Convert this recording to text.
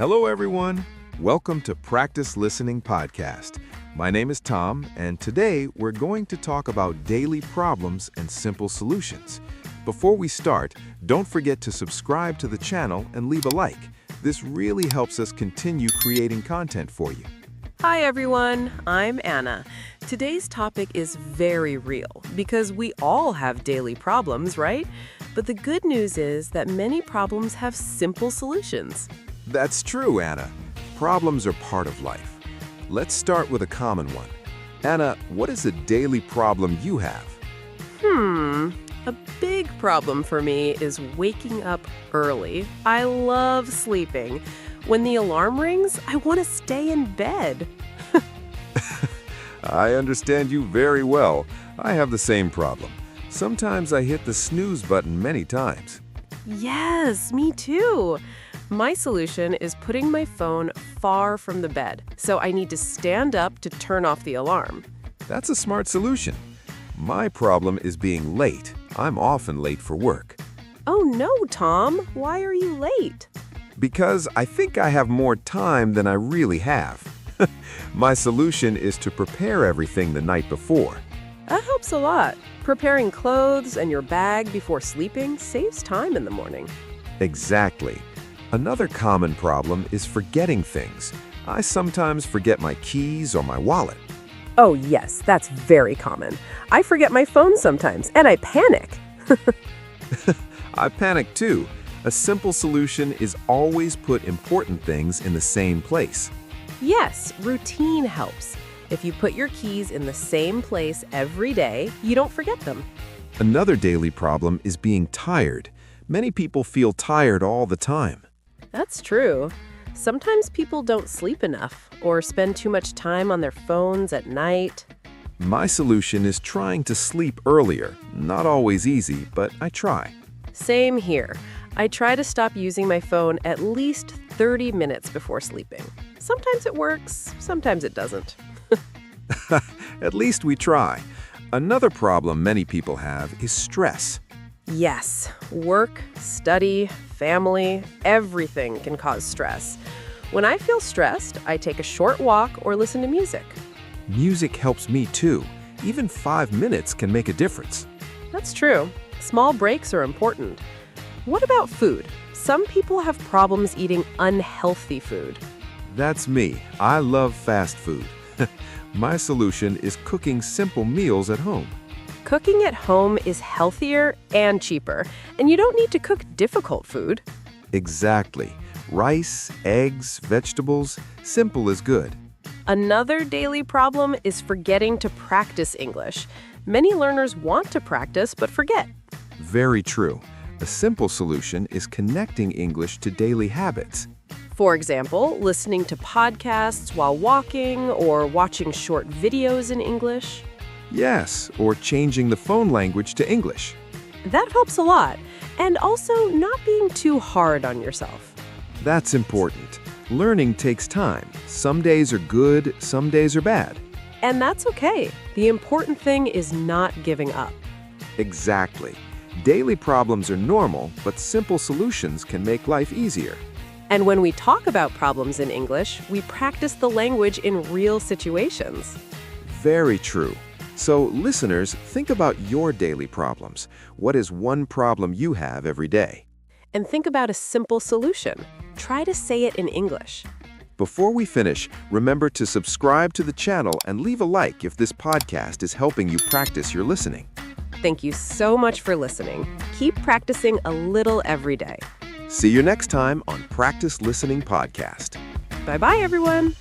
Hello, everyone. Welcome to Practice Listening Podcast. My name is Tom, and today we're going to talk about daily problems and simple solutions. Before we start, don't forget to subscribe to the channel and leave a like. This really helps us continue creating content for you. Hi everyone, I'm Anna. Today's topic is very real because we all have daily problems, right? But the good news is that many problems have simple solutions. That's true, Anna. Problems are part of life. Let's start with a common one. Anna, what is a daily problem you have? A big problem for me is waking up early. I love sleeping. When the alarm rings, I want to stay in bed. I understand you very well. I have the same problem. Sometimes I hit the snooze button many times. Yes, me too. My solution is putting my phone far from the bed, so I need to stand up to turn off the alarm. That's a smart solution. My problem is being late. I'm often late for work. Oh no, Tom, why are you late? Because I think I have more time than I really have. My solution is to prepare everything the night before. That helps a lot. Preparing clothes and your bag before sleeping saves time in the morning. Exactly. Another common problem is forgetting things. I sometimes forget my keys or my wallet. Oh yes, that's very common. I forget my phone sometimes, and I panic. I panic too. A simple solution is always put important things in the same place. Yes, routine helps. If you put your keys in the same place every day, you don't forget them. Another daily problem is being tired. Many people feel tired all the time. That's true. Sometimes people don't sleep enough or spend too much time on their phones at night. My solution is trying to sleep earlier. Not always easy, but I try. Same here. I try to stop using my phone at least 30 minutes before sleeping. Sometimes it works, sometimes it doesn't. At least we try. Another problem many people have is stress. Yes, work, study, family, everything can cause stress. When I feel stressed, I take a short walk or listen to music. Music helps me too. Even 5 minutes can make a difference. That's true. Small breaks are important. What about food? Some people have problems eating unhealthy food. That's me. I love fast food. My solution is cooking simple meals at home. Cooking at home is healthier and cheaper, and you don't need to cook difficult food. Exactly. Rice, eggs, vegetables, simple is good. Another daily problem is forgetting to practice English. Many learners want to practice but forget. Very true. A simple solution is connecting English to daily habits. For example, listening to podcasts while walking or watching short videos in English. Yes, or changing the phone language to English. That helps a lot. And also not being too hard on yourself. That's important. Learning takes time. Some days are good, some days are bad. And that's okay. The important thing is not giving up. Exactly. Daily problems are normal, but simple solutions can make life easier. And when we talk about problems in English, we practice the language in real situations. Very true. So, listeners, think about your daily problems. What is one problem you have every day? And think about a simple solution. Try to say it in English. Before we finish, remember to subscribe to the channel and leave a like if this podcast is helping you practice your listening. Thank you so much for listening. Keep practicing a little every day. See you next time on Practice Listening Podcast. Bye-bye, everyone.